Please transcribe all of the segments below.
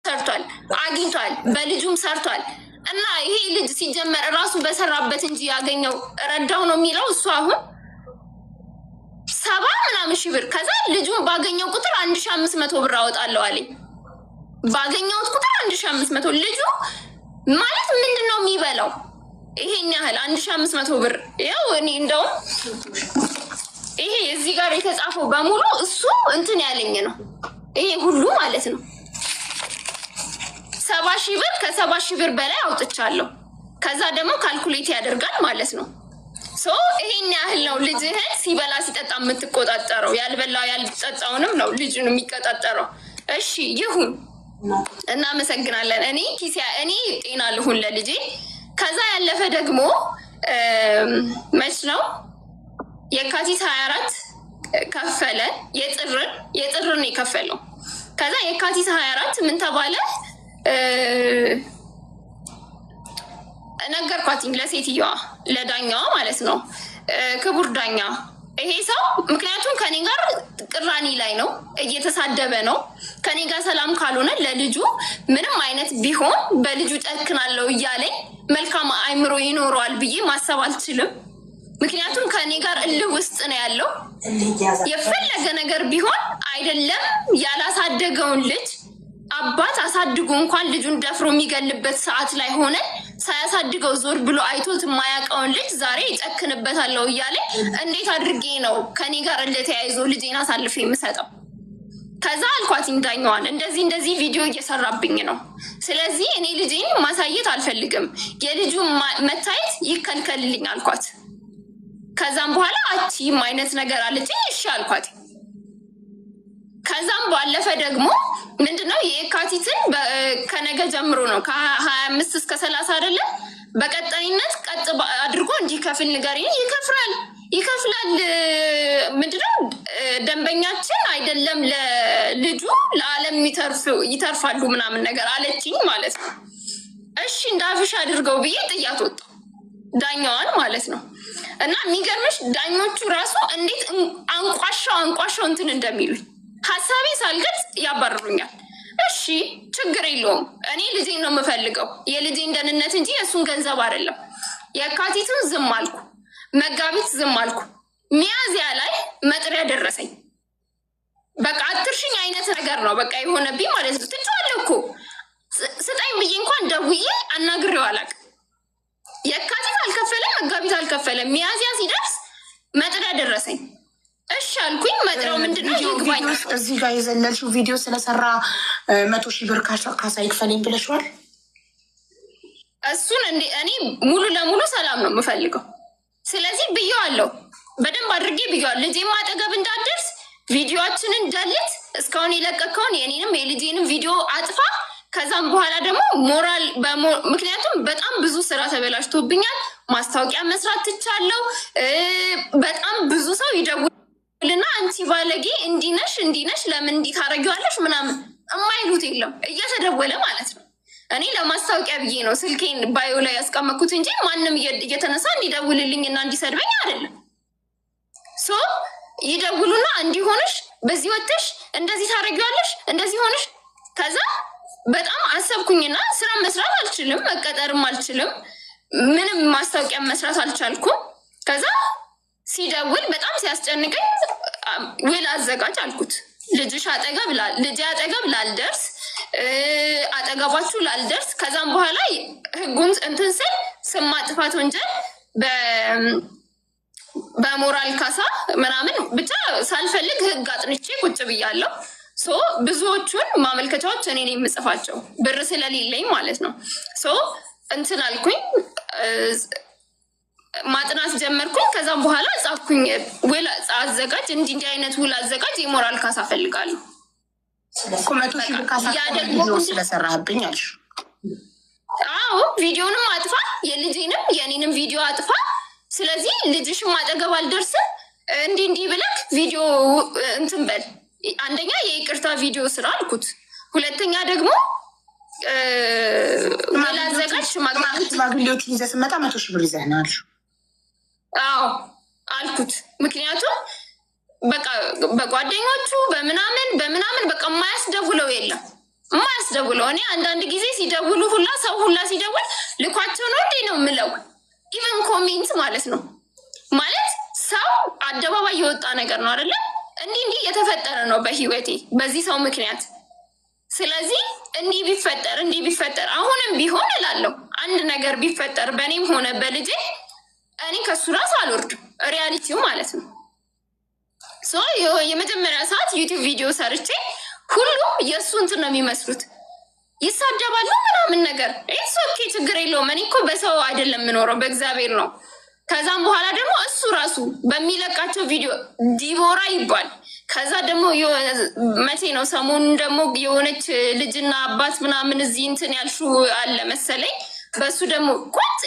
ሰርቷል አግኝቷል በልጁም ሰርቷል እና ይሄ ልጅ ሲጀመር ራሱ በሰራበት እንጂ ያገኘው ረዳው ነው የሚለው እሱ አሁን 70 ምናምን ሺህ ብር ከዛ ልጁን ባገኘው ቁጥር 1500 ብር አወጣለሁ አለኝ። ባገኘውት ቁጥር 1500 ልጁ ማለት ምንድነው የሚበላው ይሄን ያህል 1500 ብር ያው እኔ እንደው ይሄ እዚህ ጋር የተጻፈው በሙሉ እሱ እንትን ያለኝ ነው ይሄ ሁሉ ማለት ነው 70 ሺህ ብር ከ70 ሺህ ብር በላይ አውጥቻለሁ። ከዛ ደግሞ ካልኩሌት ያደርጋል ማለት ነው። ሶ ይሄን ያህል ነው ልጅህን ሲበላ ሲጠጣ የምትቆጣጠረው ያልበላው ያልጠጣውንም ነው ልጁን የሚቆጣጠረው። እሺ ይሁን እናመሰግናለን። እኔ ጤና ልሁን ለልጄ። ከዛ ያለፈ ደግሞ መች ነው የካቲት 24 ከፈለ የጥርን የከፈለው። ከዛ የካቲት 24 ምን ተባለ ነገርኳትኝ ለሴትዮዋ ለዳኛዋ ማለት ነው። ክቡር ዳኛ ይሄ ሰው ምክንያቱም ከኔ ጋር ቅራኔ ላይ ነው እየተሳደበ ነው ከኔ ጋር ሰላም ካልሆነ ለልጁ ምንም አይነት ቢሆን በልጁ ጨክናለሁ እያለኝ መልካም አይምሮ ይኖረዋል ብዬ ማሰብ አልችልም። ምክንያቱም ከኔ ጋር እልህ ውስጥ ነው ያለው። የፈለገ ነገር ቢሆን አይደለም ያላሳደገውን ልጅ አባት አሳድጎ እንኳን ልጁን ደፍሮ የሚገልበት ሰዓት ላይ ሆነ ሳያሳድገው ዞር ብሎ አይቶት የማያውቀውን ልጅ ዛሬ ይጨክንበታለሁ እያለ እንዴት አድርጌ ነው ከኔ ጋር እንደተያይዞ ልጄን አሳልፌ የምሰጠው? ከዛ አልኳትኝ ዳኛዋን እንደዚህ ቪዲዮ እየሰራብኝ ነው። ስለዚህ እኔ ልጄን ማሳየት አልፈልግም፣ የልጁ መታየት ይከልከልልኝ አልኳት። ከዛም በኋላ አቺም አይነት ነገር አለችኝ። እሺ አልኳት። ከዛም ባለፈ ደግሞ ምንድነው የካቲትን ከነገ ጀምሮ ነው ከ25 እስከ 30 አይደለም በቀጣይነት ቀጥ አድርጎ እንዲከፍል ንገሪኝ። ይከፍላል። ምንድነው ደንበኛችን አይደለም ለልጁ ለዓለም ይተርፋሉ ምናምን ነገር አለችኝ ማለት ነው። እሺ እንዳፍሽ አድርገው ብዬ ጥያት ወጣ ዳኛዋን ማለት ነው። እና የሚገርምሽ ዳኞቹ ራሱ እንዴት አንቋሻው እንትን እንደሚሉኝ ሀሳቤ ሳልገልጽ ያባርሩኛል። እሺ ችግር የለውም እኔ ልጄን ነው የምፈልገው የልጄን ደህንነት እንጂ የእሱን ገንዘብ አይደለም። የካቲትን ዝም አልኩ፣ መጋቢት ዝም አልኩ። ሚያዝያ ላይ መጥሪያ ደረሰኝ። በቃ አትርሽኝ አይነት ነገር ነው በቃ የሆነብኝ ማለት ነው። ትቼዋለሁ እኮ ስጠኝ ብዬ እንኳን ደውዬ አናግሬው አላውቅም። የካቲት አልከፈለም፣ መጋቢት አልከፈለም። ሚያዝያ ሲደርስ መጥሪያ ደረሰኝ። እሺ አልኩኝ። መጥሪያው ምንድነው ይግባኝ። እዚህ ጋር የዘለልሽው ቪዲዮ ስለሰራ 100 ሺህ ብር ካሳ ይክፈለኝ ብለሽዋል። እሱን እኔ ሙሉ ለሙሉ ሰላም ነው የምፈልገው። ስለዚህ ብየዋለሁ፣ በደንብ አድርጌ ብየዋለሁ። ልጄም አጠገብ እንዳትደርስ ቪዲዮችንን ደልት፣ እስካሁን የለቀቀውን የኔንም የልጄንም ቪዲዮ አጥፋ። ከዛም በኋላ ደግሞ ምክንያቱም በጣም ብዙ ስራ ተበላሽቶብኛል። ማስታወቂያ መስራት ትቻለው። በጣም ብዙ ሰው ይደውልና አንቺ ባለጌ እንዲነሽ ለምን እንዲህ ታደርጊዋለሽ ምናምን የማይሉት የለም። እየተደወለ ማለት ነው። እኔ ለማስታወቂያ ብዬ ነው ስልኬን ባዮ ላይ ያስቀመጥኩት እንጂ ማንም እየተነሳ እንዲደውልልኝ እና እንዲሰድበኝ አይደለም። ሶ ይደውሉና እንዲሆንሽ በዚህ ወጥሽ እንደዚህ ታደርጊዋለሽ እንደዚህ ሆንሽ። ከዛ በጣም አሰብኩኝና ስራ መስራት አልችልም፣ መቀጠርም አልችልም፣ ምንም ማስታወቂያ መስራት አልቻልኩም። ከዛ ሲደውል በጣም ሲያስጨንቀኝ ውል አዘጋጅ አልኩት። ልጄ አጠገብ ላልደርስ አጠገባችሁ ላልደርስ። ከዛም በኋላ ህጉን እንትን ስል ስም ማጥፋት ወንጀል በሞራል ካሳ ምናምን ብቻ ሳልፈልግ ህግ አጥንቼ ቁጭ ብያለሁ። ብዙዎቹን ማመልከቻዎች እኔ ነኝ የምጽፋቸው ብር ስለሌለኝ ማለት ነው። እንትን አልኩኝ፣ ማጥናት ጀመርኩኝ። ከዛም በኋላ ጻፍኩኝ፣ ውል አዘጋጅ፣ እንዲህ አይነት ውል አዘጋጅ፣ የሞራል ካሳ ፈልጋለሁ። ስለሰራህብኝ አልሽ? አዎ ቪዲዮንም አጥፋ፣ የልጄንም የኔንም ቪዲዮ አጥፋ። ስለዚህ ልጅሽም አጠገብ አልደርስም፣ እንዲህ ብለክ ቪዲዮ እንትን በል። አንደኛ የይቅርታ ቪዲዮ ስራ አልኩት። ሁለተኛ ደግሞ ላዘጋጅ ሽማግሌዎችን ይዘህ ስትመጣ 100 ሺህ ብር ይዘህ ነው አልሽው? አዎ አልኩት። ምክንያቱም በቃ በጓደኞቹ በምናምን በቃ የማያስደውለው የለም ማያስደውለው። እኔ አንዳንድ ጊዜ ሲደውሉ ሁላ ሰው ሁላ ሲደውል ልኳቸው ነው እንዴ ነው የምለው። ኢቨን ኮሜንት ማለት ነው ማለት ሰው አደባባይ የወጣ ነገር ነው አይደለም። እንዲህ እየተፈጠረ ነው በህይወቴ በዚህ ሰው ምክንያት። ስለዚህ እንዲህ ቢፈጠር አሁንም ቢሆን እላለሁ አንድ ነገር ቢፈጠር በእኔም ሆነ በልጄ እኔ ከሱ ራስ አልወርድም። ሪያሊቲው ማለት ነው። የመጀመሪያ ሰዓት ዩቲዩብ ቪዲዮ ሰርቼ ሁሉም የእሱ እንትን ነው የሚመስሉት፣ ይሳደባሉ ምናምን ነገር። ኢትስ ኦኬ ችግር የለውም። እኔ እኮ በሰው አይደለም የምኖረው በእግዚአብሔር ነው። ከዛም በኋላ ደግሞ እሱ ራሱ በሚለቃቸው ቪዲዮ ዲቦራ ይባል። ከዛ ደግሞ መቼ ነው ሰሞኑን ደግሞ የሆነች ልጅና አባት ምናምን እዚህ እንትን ያልሹ አለ መሰለኝ። በሱ ደግሞ ቁጭ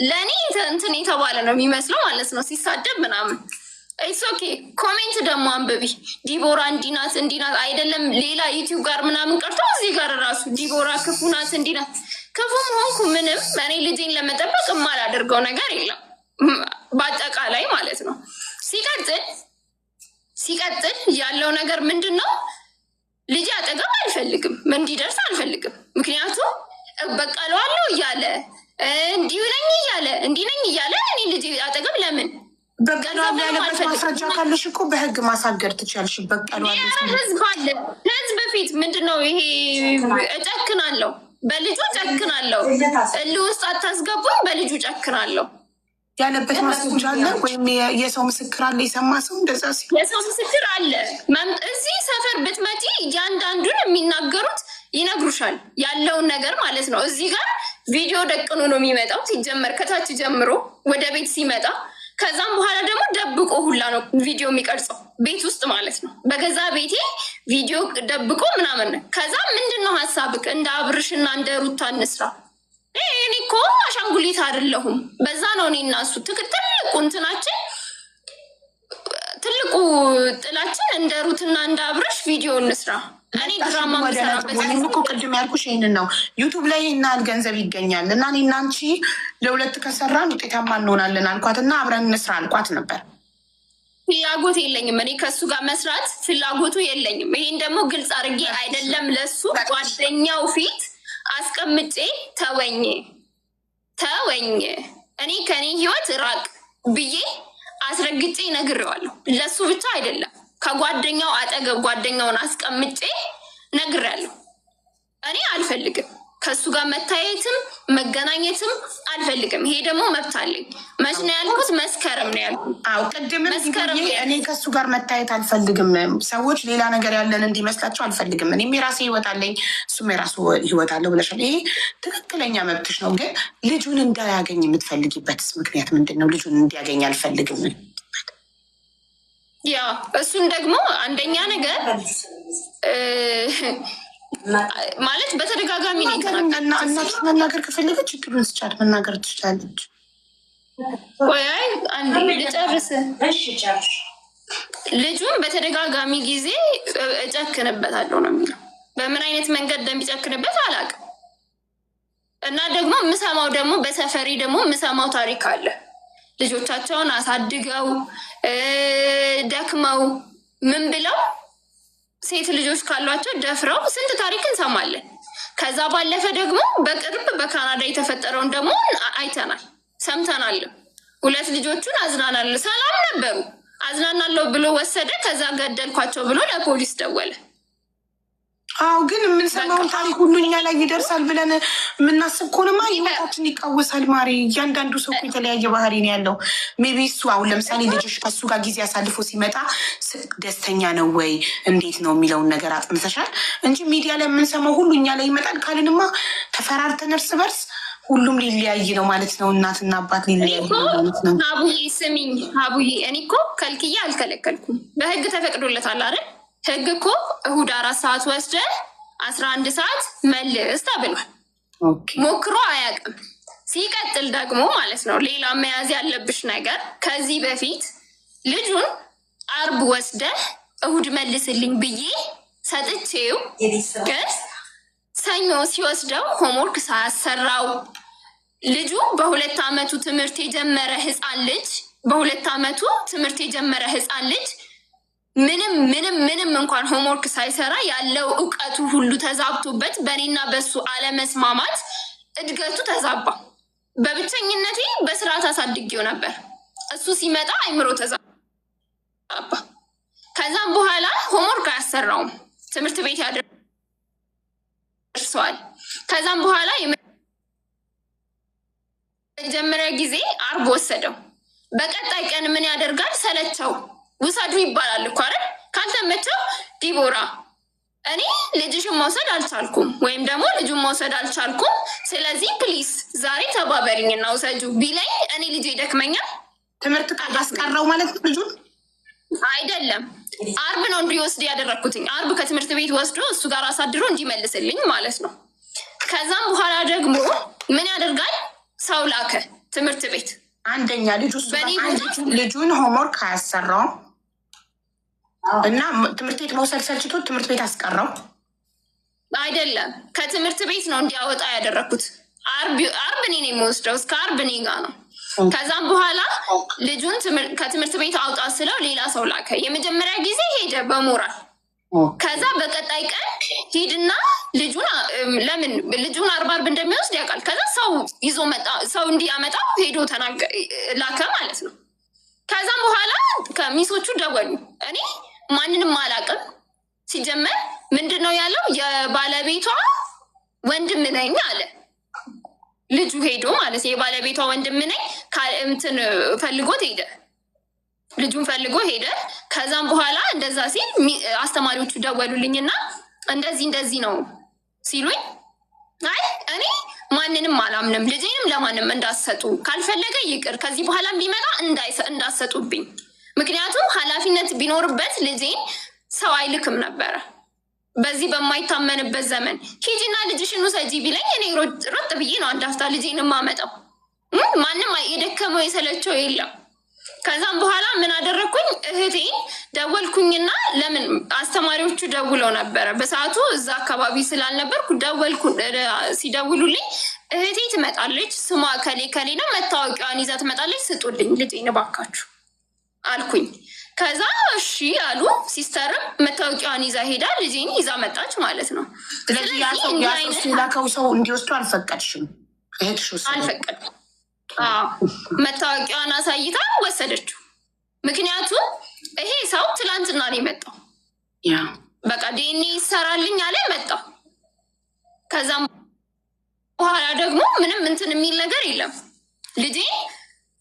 ለእኔ እንትን የተባለ ነው የሚመስለው ማለት ነው ሲሳደብ ምናምን። ኢትስ ኦኬ ኮሜንት ደግሞ አንብቢ። ዲቦራ እንዲናት አይደለም ሌላ ዩቲዩብ ጋር ምናምን ቀርቶ እዚህ ጋር ራሱ ዲቦራ ክፉ ናት እንዲናት። ክፉም ሆንኩ ምንም እኔ ልጄን ለመጠበቅ የማላደርገው ነገር የለም በአጠቃላይ ማለት ነው። ሲቀጥል ያለው ነገር ምንድን ነው? ልጅ አጠገብ አልፈልግም፣ እንዲደርስ አልፈልግም። ምክንያቱም በቀለዋለሁ እያለ እንዲህ ነኝ እያለ እኔ ልጅ አጠገብ ለምን በቀለዋለሁ ያለበት ማስረጃ ካለሽ እኮ በህግ ማሳገር ትችያለሽ። በቀለዋለሁ ህዝብ አለ። ህዝብ ፊት ምንድን ነው ይሄ? እጨክናለሁ፣ በልጁ እጨክናለሁ። እልህ ውስጥ አታስገቡኝ፣ በልጁ እጨክናለሁ ያለበት ማስረጃ አለ ወይም የሰው ምስክር አለ? የሰማ ሰው እንደዛ ሲል የሰው ምስክር አለ። እዚህ ሰፈር ብትመጪ እያንዳንዱን የሚናገሩት ይነግሩሻል ያለውን ነገር ማለት ነው። እዚህ ጋር ቪዲዮ ደቅኖ ነው የሚመጣው ሲጀመር ከታች ጀምሮ ወደ ቤት ሲመጣ። ከዛም በኋላ ደግሞ ደብቆ ሁላ ነው ቪዲዮ የሚቀርጸው ቤት ውስጥ ማለት ነው። በገዛ ቤቴ ቪዲዮ ደብቆ ምናምን ነው። ከዛ ምንድን ነው ሀሳብክ? እንደ አብርሽና እንደ ሩታ እንስራ። እኔ እኮ አሻንጉሊት አይደለሁም። በዛ ነው እኔ እና እሱ ትልቁ እንትናችን ትልቁ ጥላችን እንደ ሩትና እንደ አብርሽ ቪዲዮ እንስራ። እኔ ድራማ ምሰራበት እኮ ቅድም ያልኩሽ ይህንን ነው። ዩቱብ ላይ ይናል ገንዘብ ይገኛል እና እኔ እና አንቺ ለሁለት ከሰራን ውጤታማ እንሆናለን አልኳት እና አብረን እንስራ አልኳት ነበር። ፍላጎት የለኝም እኔ ከሱ ጋር መስራት ፍላጎቱ የለኝም። ይሄን ደግሞ ግልጽ አድርጌ አይደለም ለሱ ጓደኛው ፊት አስቀምጬ ተወኝ እኔ ከኔ ህይወት ራቅ ብዬ አስረግጬ ነግሬዋለሁ። ለሱ ብቻ አይደለም ከጓደኛው አጠገብ ጓደኛውን አስቀምጬ ነግሬያለሁ። እኔ አልፈልግም ከሱ ጋር መታየትም መገናኘትም አልፈልግም። ይሄ ደግሞ መብት አለኝ። መች ነው ያልኩት? መስከረም ነው ያልኩት። አዎ ቅድም እኔ ከሱ ጋር መታየት አልፈልግም፣ ሰዎች ሌላ ነገር ያለን እንዲመስላቸው አልፈልግም። እኔም የራሴ ህይወት አለኝ፣ እሱም የራሱ ህይወት አለው ብለሻል። ይሄ ትክክለኛ መብትሽ ነው። ግን ልጁን እንዳያገኝ የምትፈልጊበትስ ምክንያት ምንድን ነው? ልጁን እንዲያገኝ አልፈልግም። ያ እሱን ደግሞ አንደኛ ነገር ማለት በተደጋጋሚ እናት መናገር ከፈለገች ችግሩን ስቻት መናገር ትችላለች። ቆይ አንዴ ልጨርስ። ልጁን በተደጋጋሚ ጊዜ እጨክንበታለሁ ነው የሚለው። በምን አይነት መንገድ እንደሚጨክንበት አላውቅም። እና ደግሞ የምሰማው ደግሞ በሰፈሬ ደግሞ የምሰማው ታሪክ አለ። ልጆቻቸውን አሳድገው ደክመው ምን ብለው ሴት ልጆች ካሏቸው ደፍረው ስንት ታሪክ እንሰማለን። ከዛ ባለፈ ደግሞ በቅርብ በካናዳ የተፈጠረውን ደግሞ አይተናል፣ ሰምተናል። 2 ልጆቹን አዝናናለሁ ሰላም ነበሩ፣ አዝናናለሁ ብሎ ወሰደ። ከዛ ገደልኳቸው ብሎ ለፖሊስ ደወለ። አዎ ግን የምንሰማውን ታሪክ ሁሉ እኛ ላይ ይደርሳል ብለን የምናስብ ከሆነማ ህይወታችን ይቃወሳል። ማሪ እያንዳንዱ ሰው የተለያየ ባህሪ ነው ያለው። ሜቢ እሱ አሁን ለምሳሌ ልጆች ከሱ ጋር ጊዜ አሳልፎ ሲመጣ ደስተኛ ነው ወይ እንዴት ነው የሚለውን ነገር አጥንተሻል እንጂ ሚዲያ ላይ የምንሰማው ሁሉ እኛ ላይ ይመጣል ካልንማ ተፈራርተን እርስ በርስ ሁሉም ሊለያይ ነው ማለት ነው። እናትና አባት ሊለያይ ነው ማለት ነው። ሀቡዬ ስሚኝ ሀቡዬ፣ እኔ እኮ ከልክዬ አልከለከልኩም። በህግ ተፈቅዶለታል አይደል? ህግ እኮ እሁድ 4 ሰዓት ወስደ 11 ሰዓት መልስ ተብሏል። ሞክሮ አያውቅም። ሲቀጥል ደግሞ ማለት ነው ሌላ መያዝ ያለብሽ ነገር ከዚህ በፊት ልጁን አርብ ወስደ እሁድ መልስልኝ ብዬ ሰጥቼው ግን ሰኞ ሲወስደው ሆምወርክ ሳያሰራው ልጁ በ2 ዓመቱ ትምህርት የጀመረ ህፃን ልጅ ምንም እንኳን ሆምወርክ ሳይሰራ ያለው እውቀቱ ሁሉ ተዛብቶበት በእኔና በሱ አለመስማማት እድገቱ ተዛባ። በብቸኝነቴ በስርዓት አሳድጌው ነበር። እሱ ሲመጣ አይምሮ ተዛባ። ከዛም በኋላ ሆምወርክ አያሰራውም፣ ትምህርት ቤት ያደርሰዋል። ከዛም በኋላ የመጀመሪያ ጊዜ አርብ ወሰደው። በቀጣይ ቀን ምን ያደርጋል? ሰለቸው። ውሰዱ ይባላል እኮ አይደል? ካልተመቸው ዲቦራ እኔ ልጅሽን መውሰድ አልቻልኩም ወይም ደግሞ ልጁን መውሰድ አልቻልኩም፣ ስለዚህ ፕሊስ ዛሬ ተባበሪኝና ውሰጁ ቢለኝ እኔ ልጅ ይደክመኛል። ትምህርት ቃል አስቀረው ማለት ነው። ልጁን አይደለም አርብ ነው እንዲወስድ ያደረግኩትኝ። አርብ ከትምህርት ቤት ወስዶ እሱ ጋር አሳድሮ እንዲመልስልኝ ማለት ነው። ከዛም በኋላ ደግሞ ምን ያደርጋል? ሰው ላከ ትምህርት ቤት። አንደኛ ልጁን ሆምወርክ አያሰራውም እና ትምህርት ቤት መውሰድ ሰልችቶት ትምህርት ቤት አስቀረው። አይደለም ከትምህርት ቤት ነው እንዲያወጣ ያደረግኩት። አርብ እኔ ነው የምወስደው፣ እስከ አርብ እኔ ጋ ነው። ከዛም በኋላ ልጁን ከትምህርት ቤት አውጣ ስለው ሌላ ሰው ላከ። የመጀመሪያ ጊዜ ሄደ በሞራል። ከዛ በቀጣይ ቀን ሂድና ለምን ልጁን አርብ እንደሚወስድ ያውቃል። ከዛ ሰው ይዞ መጣ፣ ሰው እንዲያመጣ ሄዶ ላከ ማለት ነው። ከዛም በኋላ ከሚሶቹ ደወሉ። እኔ ማንንም አላውቅም። ሲጀመር ምንድን ነው ያለው? የባለቤቷ ወንድም ነኝ አለ ልጁ ሄዶ ማለት የባለቤቷ ወንድም ነኝ እንትን ፈልጎት ሄደ። ልጁን ፈልጎ ሄደ። ከዛም በኋላ እንደዛ ሲል አስተማሪዎቹ ደወሉልኝና እንደዚህ ነው ሲሉኝ፣ አይ እኔ ማንንም አላምንም፣ ልጄንም ለማንም እንዳሰጡ፣ ካልፈለገ ይቅር፣ ከዚህ በኋላ ቢመጣ እንዳሰጡብኝ። ምክንያቱም ኃላፊነት ቢኖርበት ልጄን ሰው አይልክም ነበረ። በዚህ በማይታመንበት ዘመን ሂጂና ልጅሽን ውሰጂ ቢለኝ እኔ ሮጥ ብዬ ነው አንድ አፍታ ልጄን የማመጣው። ማንም የደከመው የሰለቸው የለም። ከዛም በኋላ ምን አደረግኩኝ? እህቴን ደወልኩኝና ለምን አስተማሪዎቹ ደውለው ነበረ በሰዓቱ እዛ አካባቢ ስላልነበርኩ ሲደውሉልኝ እህቴ ትመጣለች፣ ስሟ ከሌ ነው፣ መታወቂያዋን ይዛ ትመጣለች፣ ስጡልኝ ልጄን እባካችሁ አልኩኝ። ከዛ እሺ አሉ። ሲስተርም መታወቂያዋን ይዛ ሄዳ ልጄን ይዛ መጣች ማለት ነው። ስለዚህ ላከው ሰው እንዲወስዱ አልፈቀድሽም? አልፈቀድኩም። መታወቂያዋን አሳይታ ወሰደችው። ምክንያቱም ይሄ ሰው ትላንትና ነው የመጣው። በቃ ዲኤንኤ ይሰራልኝ አለ መጣ። ከዛም በኋላ ደግሞ ምንም እንትን የሚል ነገር የለም። ልጄ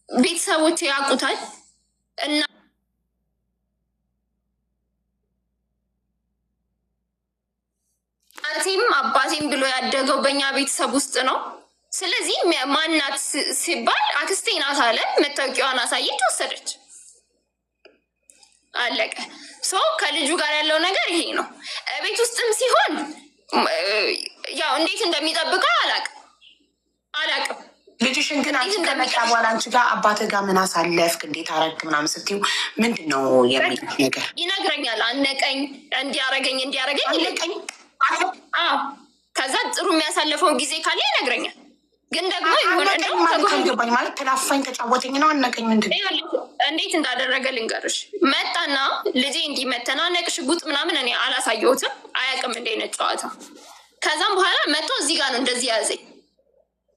ቤተሰቦች ያውቁታል እና እናቴም አባቴም ብሎ ያደገው በእኛ ቤተሰብ ውስጥ ነው። ስለዚህ ማናት ሲባል አክስቴ ናት አለ። መታወቂያዋን አሳየች፣ ወሰደች፣ አለቀ። ሰው ከልጁ ጋር ያለው ነገር ይሄ ነው። ቤት ውስጥም ሲሆን ያው እንዴት እንደሚጠብቀው አላቅም። ልጅሽን ግን አንቺ ከመጣ በኋላ አንቺ ጋር አባትህ ጋር ምን አሳለፍክ፣ እንዴት አረግ ምናምን ስትይው ምንድን ነው የሚል ነገር ይነግረኛል። አነቀኝ፣ እንዲያረገኝ ይለቀኝ። ከዛ ጥሩ የሚያሳልፈው ጊዜ ካለ ይነግረኛል። ግን ደግሞ ገባኝ ማለት ተላፋኝ፣ ተጫወተኝ ነው። አነቀኝ ምንድን እንዴት እንዳደረገ ልንገርሽ። መጣና ልጄ እንዲመተናነቅ ሽጉጥ ምናምን እኔ አላሳየሁትም፣ አያውቅም እንደ አይነት ጨዋታ። ከዛም በኋላ መጥቶ እዚህ ጋር ነው እንደዚህ ያዘኝ።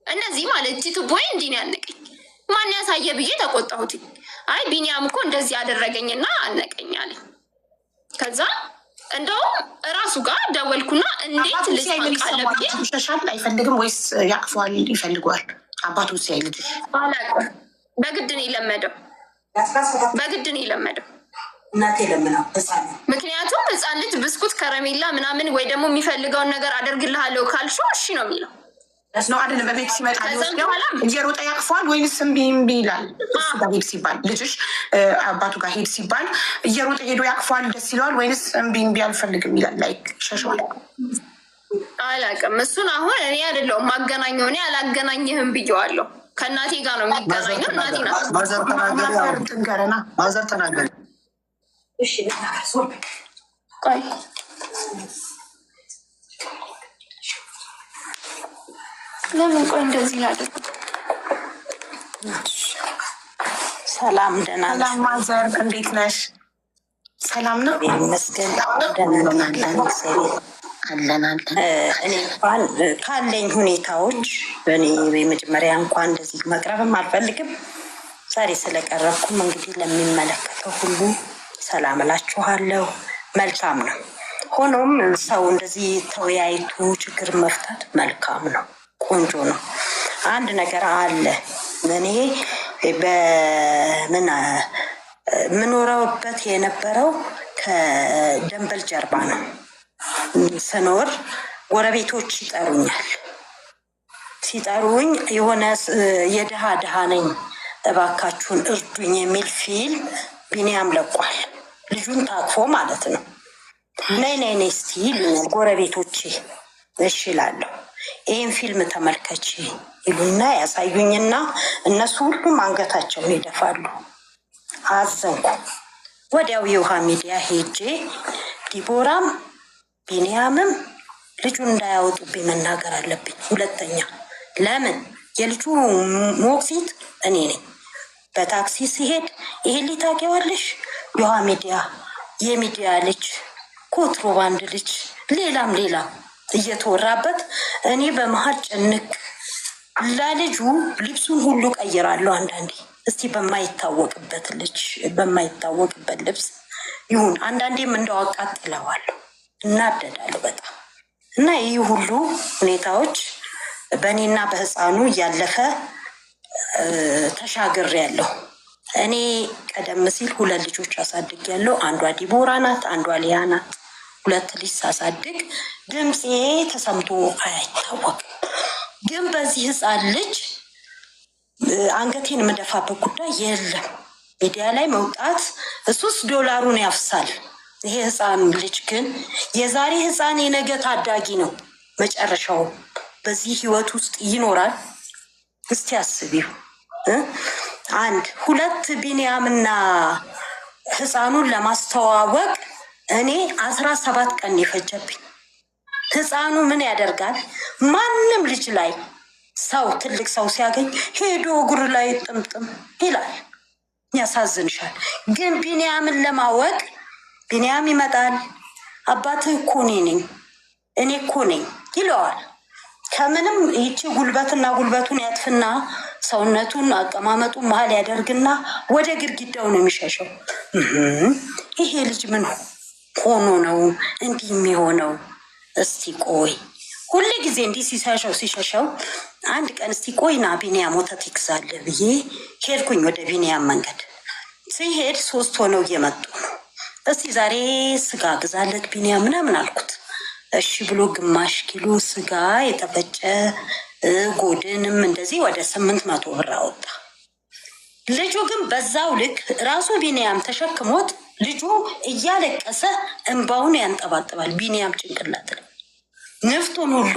እነዚህ ማለት ቲቱቦይ እንዲህ ነው ያነቀኝ። ማን ያሳየ ብዬ ተቆጣሁት። አይ ቢኒያም እኮ እንደዚህ ያደረገኝና አነቀኝ አለ። ከዛ እንደውም እራሱ ጋር ደወልኩና እንዴት ልጅ ማቃለ ብዬ ሻሻል አይፈልግም ወይስ ያቅፈዋል ይፈልገዋል? አባቱ ሲያይ ልጅሽ በግድ ነው የለመደው። እናቴ ለምነው ምክንያቱም ህፃን ልጅ ብስኩት፣ ከረሜላ ምናምን ወይ ደግሞ የሚፈልገውን ነገር አደርግልሃለሁ ካልሽው እሺ ነው የሚለው ነው አይደለም። በቤት ሲመጣ እየሮጠ ያቅፈዋል ወይንስ እምቢ ይላል? እሱ ጋር ሄድ ሲባል ልጅሽ አባቱ ጋር ሄድ ሲባል እየሮጠ ሄዶ ያቅፈዋል፣ ደስ ይለዋል ወይንስ እምቢ አልፈልግም ይላል? ላይክ ሸሸዋል። አላውቅም። እሱን አሁን እኔ አይደለሁም ማገናኘው፣ እኔ አላገናኘህም ብዬዋለሁ። ከእናቴ ጋር ነው የሚገናኘው። እናቴ ናት። ማዘር ተናገር። ቆይ ለምን ቆይ እንደዚህ ላድርግ? ሰላም ደህና ነሽ? ሰላም ማዘር እንዴት ነሽ? ሰላም ነው ይመስገን። ደህና አለን። እኔ እንኳን ካለኝ ሁኔታዎች በእኔ የመጀመሪያ እንኳን እንደዚህ መቅረብም አልፈልግም። ዛሬ ስለቀረብኩም እንግዲህ ለሚመለከተው ሁሉ ሰላም እላችኋለሁ። መልካም ነው። ሆኖም ሰው እንደዚህ ተወያይቶ ችግር መፍታት መልካም ነው፣ ቆንጆ ነው። አንድ ነገር አለ። እኔ በምን ምኖረውበት የነበረው ከደንበል ጀርባ ነው። ስኖር ጎረቤቶች ይጠሩኛል። ሲጠሩኝ የሆነ የድሃ ድሃ ነኝ እባካችሁን እርዱኝ የሚል ፊልም ቢኒያም ለቋል። ልጁን ታቅፎ ማለት ነው። ነይ ነይ ነይ እስቲ ይሉኛል ጎረቤቶቼ። እሺ እላለሁ። ይህን ፊልም ተመልከች ይሉና ያሳዩኝና እነሱ ሁሉም አንገታቸውን ይደፋሉ። አዘንኩ። ወዲያው የውሃ ሚዲያ ሄጄ ዲቦራም ቢኒያምም ልጁን እንዳያወጡብኝ መናገር አለብኝ። ሁለተኛ ለምን የልጁ ሞግዚት እኔ ነኝ። በታክሲ ሲሄድ ይሄን ታውቂዋለሽ? የውሃ ሚዲያ የሚዲያ ልጅ ኮንትሮባንድ ልጅ ሌላም እየተወራበት እኔ በመሀል ጭንቅ ለልጁ ልብሱን ሁሉ ቀይራለሁ። አንዳንዴ እስቲ በማይታወቅበት ልብስ ይሁን አንዳንዴም እንደው አቃጥለዋለሁ፣ እናደዳለሁ በጣም እና ይህ ሁሉ ሁኔታዎች በእኔና በህፃኑ እያለፈ ተሻግሬያለሁ። እኔ ቀደም ሲል 2 ልጆች አሳድጌያለሁ። አንዷ ዲቦራ ናት፣ አንዷ ሊያ ናት። 2 ልጅ ሳሳድግ ድምፄ ተሰምቶ አይታወቅም። ግን በዚህ ህፃን ልጅ አንገቴን የምደፋበት ጉዳይ የለም። ሚዲያ ላይ መውጣት እሱስ ዶላሩን ያፍሳል። ይሄ ህፃን ልጅ ግን የዛሬ ህፃን የነገ ታዳጊ ነው። መጨረሻው በዚህ ህይወት ውስጥ ይኖራል። እስቲ አስቢው። 1 2 ቢኒያምና ህፃኑን ለማስተዋወቅ እኔ 17 ቀን የፈጀብኝ። ህፃኑ ምን ያደርጋል? ማንም ልጅ ላይ ሰው ትልቅ ሰው ሲያገኝ ሄዶ እግር ላይ ጥምጥም ይላል። ያሳዝንሻል። ግን ቢኒያምን ለማወቅ ቢኒያም ይመጣል። አባትህ እኮ እኔ እኮ ነኝ ይለዋል። ከምንም ይቺ ጉልበቱን ያጥፍና ሰውነቱን አቀማመጡን መሀል ያደርግና ወደ ግድግዳው ነው የሚሸሸው። ይሄ ልጅ ምን ሆኖ ነው እንዲህ የሚሆነው? እስቲ ቆይ ሁሌ ጊዜ እንዲህ ሲሸሸው አንድ ቀን እስቲ ቆይና ቢኒያም ወተት ይግዛልህ ብዬ ሄድኩኝ ወደ ቢኒያም መንገድ። ሲሄድ 3 ሆነው እየመጡ ነው። እስቲ ዛሬ ስጋ ግዛለት ቢኒያም ምናምን አልኩት። እሺ ብሎ ግማሽ ኪሎ ስጋ የተፈጨ ጎድንም እንደዚህ ወደ 800 ብር አወጣ። ልጁ ግን በዛው ልክ ራሱ ቢኒያም ተሸክሞት ልጁ እያለቀሰ እንባውን ያንጠባጥባል። ቢኒያም ጭንቅላት ላይ ንፍጡን ሁሉ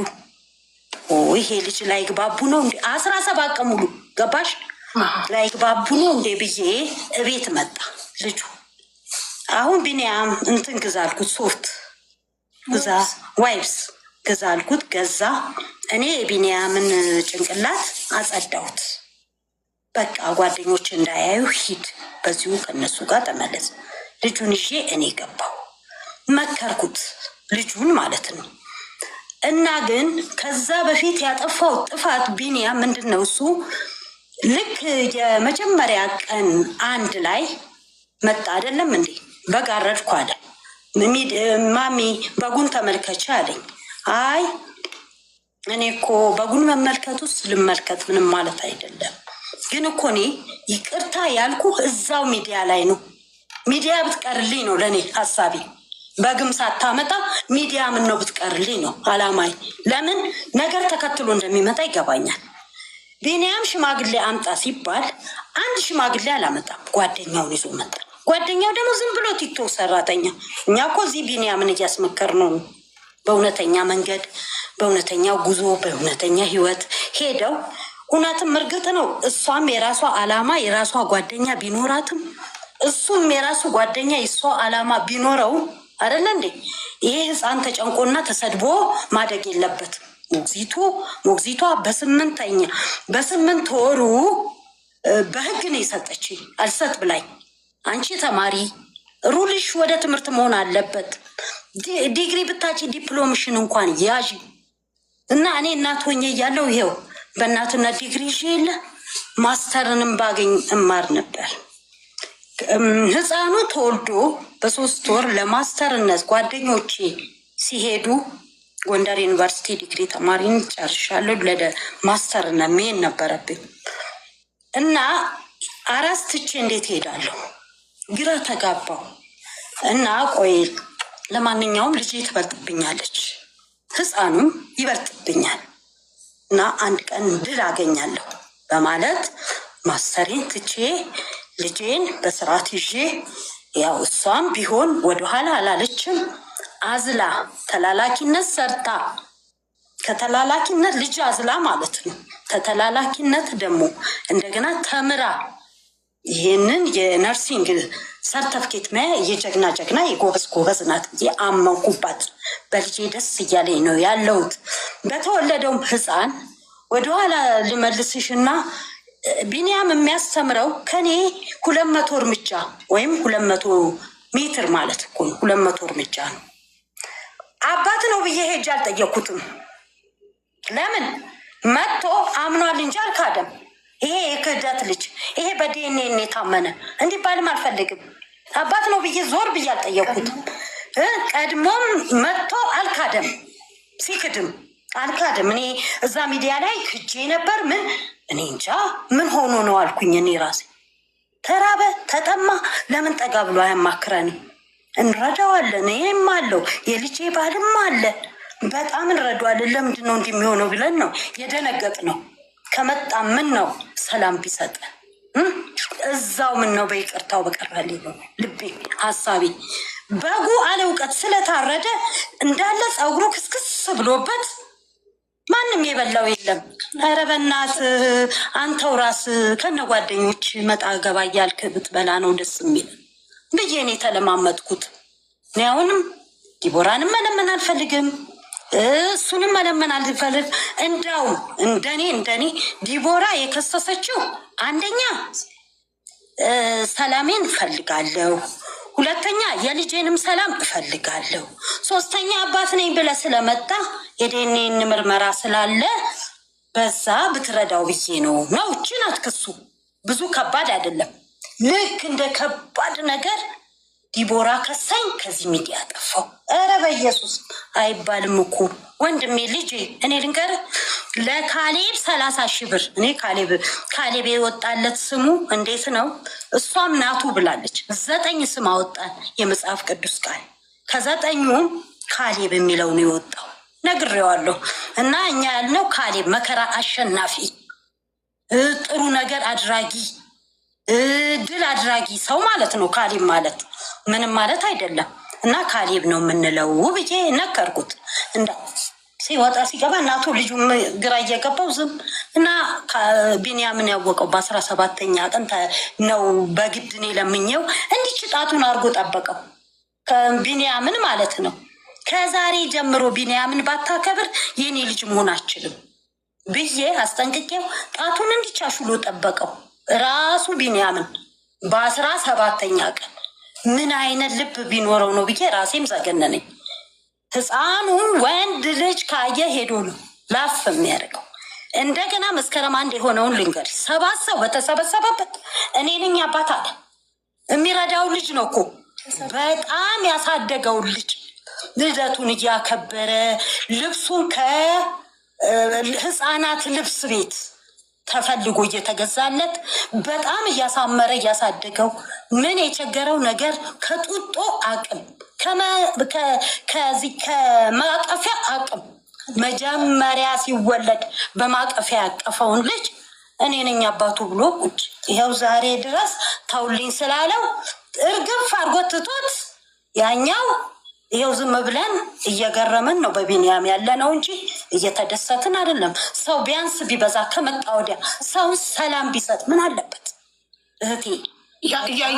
ይሄ ልጅ ላይ ግባቡ ነው እንዴ? 17 ቀን ሙሉ ገባሽ ላይ ግባቡ ነው እንዴ ብዬ እቤት መጣ ልጁ። አሁን ቢኒያም እንትን ግዛ አልኩት፣ ሶፍት ግዛ ዋይፕስ ግዛ አልኩት፣ ገዛ። እኔ የቢኒያምን ጭንቅላት አጸዳሁት። በቃ ጓደኞች እንዳያዩ ሂድ፣ በዚሁ ከነሱ ጋር ተመለስ። ልጁን ይዤ እኔ ገባሁ። መከርኩት ልጁን ማለት ነው። እና ግን ከዛ በፊት ያጠፋው ጥፋት ቢኒያም ምንድን ነው? እሱ ልክ የመጀመሪያ ቀን 1 ላይ መጣ አይደለም እንዴ? በግ አረድኩ አለ። ማሚ በጉን ተመልከች አለኝ። አይ እኔ እኮ በጉን መመልከት ውስጥ ልመልከት ምንም ማለት አይደለም። ግን እኮ እኔ ይቅርታ ያልኩ እዛው ሚዲያ ላይ ነው። ሚዲያ ብትቀርልኝ ነው ለእኔ ሀሳቤ። በግም ሳታመጣ ሚዲያ ምን ነው ብትቀርልኝ ነው አላማይ። ለምን ነገር ተከትሎ እንደሚመጣ ይገባኛል። ቢኒያም ሽማግሌ አምጣ ሲባል አንድ ሽማግሌ አላመጣም፣ ጓደኛውን ይዞ መጣ። ጓደኛው ደግሞ ዝም ብሎ ቲክቶክ ሰራተኛ። እኛ እኮ እዚህ ቢኒያምን እያስመከር ነው በእውነተኛ መንገድ፣ በእውነተኛው ጉዞ፣ በእውነተኛ ህይወት ሄደው እውነትም እርግጥ ነው እሷም የራሷ አላማ የራሷ ጓደኛ ቢኖራትም እሱም የራሱ ጓደኛ የሷ አላማ ቢኖረው አይደለ እንዴ? ይሄ ህፃን ተጨንቆና ተሰድቦ ማደግ የለበትም። ሞግዚቷ በ8 ወሩ በህግ ነው የሰጠችኝ። አልሰጥ ብላኝ አንቺ ተማሪ ሩልሽ ወደ ትምህርት መሆን አለበት። ዲግሪ ብታጭ ዲፕሎምሽን እንኳን ያዥ እና እኔ እናት ሆኜ እያለሁ ይሄው በእናትነት ዲግሪ ይዤ የለ ማስተርንም ባገኝ እማር ነበር። ህፃኑ ተወልዶ በ3 ወር ለማስተርነት ጓደኞቼ ሲሄዱ ጎንደር ዩኒቨርሲቲ ዲግሪ ተማሪን ጨርሻለሁ። ለማስተርነት መሄድ ነበረብኝ እና አራስ ትቼ እንዴት ሄዳለሁ? ግራ ተጋባው እና ቆይ ለማንኛውም ልጄ ትበልጥብኛለች፣ ህፃኑም ይበልጥብኛል እና አንድ ቀን ድል አገኛለሁ በማለት ማስተሬን ትቼ ልጄን በስርዓት ይዤ ያው እሷም ቢሆን ወደኋላ አላለችም። አዝላ ተላላኪነት ሰርታ ከተላላኪነት ልጅ አዝላ ማለት ነው። ከተላላኪነት ደግሞ እንደገና ተምራ ይህንን የነርሲንግ ሰርተፍኬት መያ የጀግና ጀግና የጎበዝ ጎበዝ ናት ጊዜ አመንኩባት። በልጄ ደስ እያለኝ ነው ያለሁት። በተወለደውም ህፃን ወደኋላ ልመልስሽና ቢኒያም የሚያስተምረው ከኔ 200 እርምጃ ወይም 200 ሜትር ማለት እኮ ነው። 200 እርምጃ ነው። አባት ነው ብዬ ሄጄ አልጠየኩትም። ለምን መጥቶ አምኗል እንጂ አልካደም። ይሄ የክህደት ልጅ ይሄ በዲኤንኤ የታመነ እንዲባልም አልፈልግም። አባት ነው ብዬ ዞር ብዬ አልጠየኩትም። ቀድሞም መጥቶ አልካደም። ሲክድም አልካደም። እኔ እዛ ሚዲያ ላይ ክጄ ነበር። ምን እኔ እንጃ ምን ሆኖ ነው አልኩኝ። እኔ ራሴ ተራበ ተጠማ ለምን ጠጋ ብሎ አያማክረንም? እንረዳዋለን። ይህም አለው የልጄ ባልም አለ። በጣም እንረዳዋለን። ለምንድን ነው እንደሚሆነው ብለን ነው የደነገጥ ነው። ከመጣ ምን ነው ሰላም ቢሰጠ እዛው ምን ነው በይቅርታው በቀረልኝ ነው ልቤ ሀሳቤ። በጉ አለ እውቀት ስለታረደ እንዳለ ፀጉሩ ክስክስ ብሎበት ማንም የበላው የለም። ኧረ በእናትህ አንተው ራስ ከነ ጓደኞች መጣ ገባ እያልክ ብትበላ ነው ደስ የሚል ብዬ እኔ ተለማመጥኩት። እኔ አሁንም ዲቦራንም መለመን አልፈልግም፣ እሱንም መለመን አልፈልግ። እንዳውም እንደኔ ዲቦራ የከሰሰችው አንደኛ ሰላሜን እፈልጋለሁ፣ ሁለተኛ የልጄንም ሰላም እፈልጋለሁ፣ ሶስተኛ አባት ነኝ ብለህ ስለመጣ የዲኤንኤ ምርመራ ስላለ በዛ ብትረዳው ብዬ ነው። እችን አትክሱ። ብዙ ከባድ አይደለም። ልክ እንደ ከባድ ነገር ዲቦራ ከሳኝ ከዚህ ሚዲያ ጠፋው። ኧረ በኢየሱስ አይባልም እኮ ወንድሜ ልጄ። እኔ ልንገርህ ለካሌብ 30 ሺህ ብር እኔ ካሌብ የወጣለት ስሙ እንዴት ነው? እሷም ናቱ ብላለች። 9 ስም አወጣን የመጽሐፍ ቅዱስ ቃል። ከ9ኙም ካሌብ የሚለው ነው የወጣው። ነግሬዋለሁ። እና እኛ ያልነው ካሌብ መከራ አሸናፊ፣ ጥሩ ነገር አድራጊ፣ ድል አድራጊ ሰው ማለት ነው። ካሌብ ማለት ምንም ማለት አይደለም። እና ካሌብ ነው የምንለው ብዬ ነገርኩት። እንዳ ሲወጣ ሲገባ እናቱ ልጁ ግራ እየገባው ዝም እና ቢንያምን ያወቀው በ17ኛ ቀን ነው። በግድ እኔ ለምኜው እንዲች ጣቱን አድርጎ ጠበቀው። ቢንያምን ማለት ነው። ከዛሬ ጀምሮ ቢንያምን ባታከብር የኔ ልጅ መሆን አችልም ብዬ አስጠንቅቄው ጣቱን እንዲቻሹሎ ጠበቀው። ራሱ ቢንያምን በ17ኛ ቀን ምን አይነት ልብ ቢኖረው ነው ብዬ ራሴም ዘገነነኝ። ህፃኑ ወንድ ልጅ ካየ ሄዶ ነው ላፍ የሚያደርገው። እንደገና መስከረም 1 የሆነውን ልንገር። 7 ሰው በተሰበሰበበት እኔ ነኝ አባት አለ። የሚረዳው ልጅ ነው እኮ በጣም ያሳደገውን ልጅ ልደቱን እያከበረ ልብሱን ከህፃናት ልብስ ቤት ተፈልጎ እየተገዛለት በጣም እያሳመረ እያሳደገው ምን የቸገረው ነገር ከጡጦ አቅም ከዚህ ከማቀፊያ አቅም መጀመሪያ ሲወለድ በማቀፊያ ያቀፈውን ልጅ እኔ ነኝ አባቱ ብሎ ቁጭ ይኸው ዛሬ ድረስ ተውልኝ ስላለው እርግፍ አድርጎ ትቶት ያኛው ይኸው ዝም ብለን እየገረምን ነው በቢንያም ያለ ነው እንጂ እየተደሰትን አይደለም። ሰው ቢያንስ ቢበዛ ከመጣ ወዲያ ሰው ሰላም ቢሰጥ ምን አለበት እህቴ?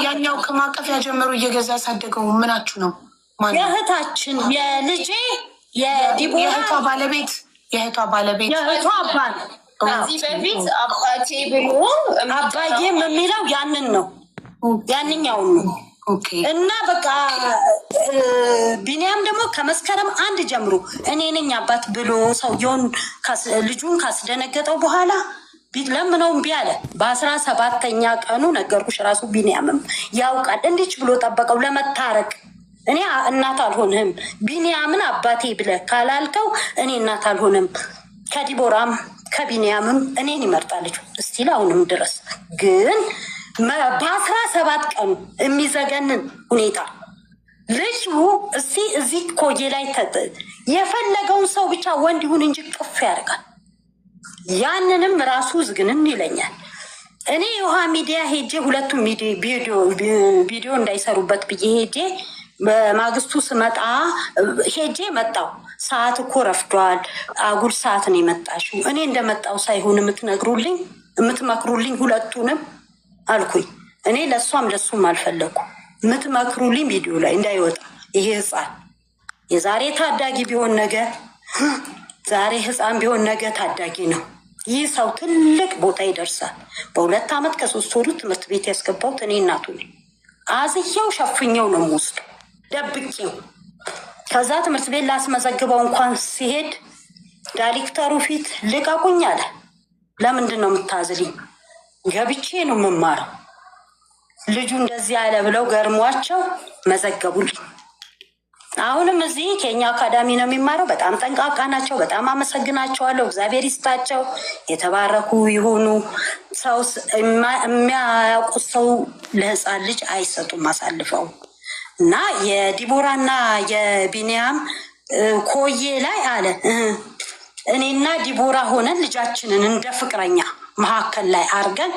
ያኛው ከማቀፊያ ጀምሮ እየገዛ ያሳደገው ምናችሁ ነው? የእህታችን የልጄ የዲቦራ የእህቷ ባለቤት የእህቷ አባል ከዚህ በፊት አባቴ ብሎ አባዬም የሚለው ያንን ነው ያንኛውን ነው። እና በቃ ቢኒያም ደግሞ ከመስከረም 1 ጀምሮ እኔ ነኝ አባት ብሎ ሰውየውን ልጁን ካስደነገጠው በኋላ ለምነው እምቢ አለ። በ17ኛ ቀኑ ነገርኩሽ፣ ራሱ ቢኒያምም ያውቃል። እንዲች ብሎ ጠበቀው ለመታረቅ። እኔ እናት አልሆንህም ቢኒያምን አባቴ ብለህ ካላልከው እኔ እናት አልሆንም። ከዲቦራም ከቢኒያምም እኔን ይመርጣለች እስቲል አሁንም ድረስ ግን በ17 ቀኑ የሚዘገንን ሁኔታ ልጁ እስቲ እዚህ ኮዬ ላይ የፈለገውን ሰው ብቻ ወንድ ይሁን እንጂ ቅፍ ያደርጋል። ያንንም ራሱ ዝግንን ይለኛል። እኔ የውሃ ሚዲያ ሄጄ ሁለቱም ቪዲዮ እንዳይሰሩበት ብዬ ሄጄ በማግስቱ ስመጣ ሄጄ መጣው። ሰዓት እኮ ረፍዷል፣ አጉል ሰዓት ነው የመጣሽው። እኔ እንደመጣው ሳይሆን የምትመክሩልኝ ሁለቱንም አልኩኝ። እኔ ለእሷም ለሱም አልፈለጉ የምትመክሩልኝ ቪዲዮ ላይ እንዳይወጣ ይሄ ህፃን የዛሬ ታዳጊ ቢሆን ነገ ዛሬ ህፃን ቢሆን ነገ ታዳጊ ነው። ይህ ሰው ትልቅ ቦታ ይደርሳል። በ2 ዓመት ከ3 ወሩ ትምህርት ቤት ያስገባሁት እኔ እናቱ ነኝ። አዝያው ሸፍኛው ነው የምወስደው ደብቄው። ከዛ ትምህርት ቤት ላስመዘግበው እንኳን ሲሄድ ዳይሬክተሩ ፊት ልቀቁኝ አለ። ለምንድን ነው የምታዝልኝ? ገብቼ ነው የምማረው። ልጁ እንደዚህ አለ ብለው ገርሟቸው መዘገቡልኝ። አሁንም እዚህ ኬኛ አካዳሚ ነው የሚማረው። በጣም ጠንቃቃ ናቸው። በጣም አመሰግናቸዋለሁ። እግዚአብሔር ይስጣቸው፣ የተባረኩ ይሁኑ። ሰው የሚያውቁት ሰው ለህፃን ልጅ አይሰጡም አሳልፈው። እና የዲቦራና የቢኒያም ኮዬ ላይ አለ እኔና ዲቦራ ሆነን ልጃችንን እንደ ፍቅረኛ መካከል ላይ አርገን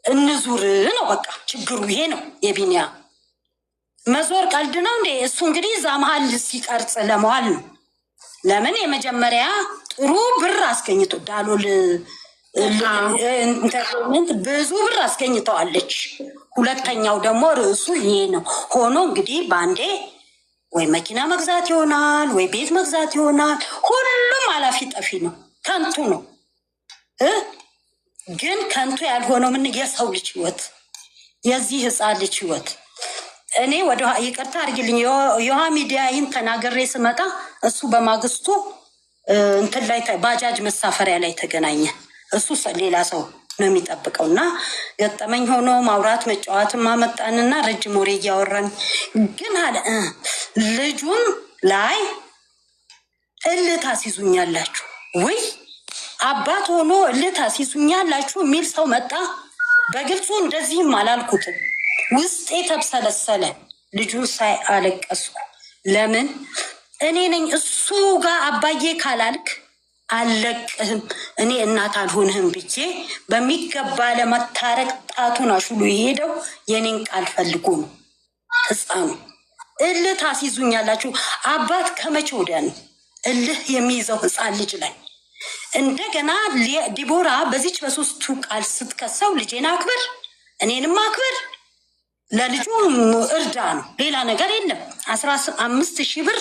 እንዙር ነው። በቃ ችግሩ ይሄ ነው። የቢኒያም መዞር ቀልድ ነው እንዴ? እሱ እንግዲህ እዛ መሀል ሲቀርጽ ለመዋል ነው። ለምን የመጀመሪያ ጥሩ ብር አስገኝቶ ዳሎል ኢንተርቴንመንት ብዙ ብር አስገኝተዋለች። ሁለተኛው ደግሞ ርዕሱ ይሄ ነው። ሆኖ እንግዲህ በአንዴ ወይ መኪና መግዛት ይሆናል ወይ ቤት መግዛት ይሆናል። ሁሉም አላፊ ጠፊ ነው፣ ከንቱ ነው። ግን ከንቱ ያልሆነው ምን የሰው ልጅ ህይወት፣ የዚህ ህፃን ልጅ ህይወት። እኔ ወደ ይቅርታ አድርግልኝ የውሃ ሚዲያይን ተናገሬ ስመጣ እሱ በማግስቱ እንትን ላይ ባጃጅ መሳፈሪያ ላይ ተገናኘ። እሱ ሌላ ሰው ነው የሚጠብቀው እና ገጠመኝ ሆኖ ማውራት መጫወትም አመጣንና ረጅም ወሬ እያወራን ግን አለ ልጁን ላይ እልህ ታስይዙኛላችሁ ወይ አባት ሆኖ እልህ ታስይዙኛላችሁ የሚል ሰው መጣ። በግልጹ እንደዚህም አላልኩትም። ውስጤ ተብሰለሰለ። ልጁን ሳይ አለቀስኩ። ለምን እኔ ነኝ እሱ ጋር አባዬ ካላልክ አለቅህም፣ እኔ እናት አልሆንህም ብዬ በሚገባ ለመታረቅ ጣቱን አሹሉ የሄደው የኔን ቃል ፈልጎ ነው። ህፃኑ እልህ ታስይዙኛላችሁ። አባት ከመቼ ወዲያ ነው እልህ የሚይዘው ህፃን ልጅ ላይ? እንደገና ዲቦራ በዚች በ3ቱ ቃል ስትከሰው ልጄን አክብር፣ እኔንም አክብር፣ ለልጁ እርዳ ነው፣ ሌላ ነገር የለም። 15,000 ብር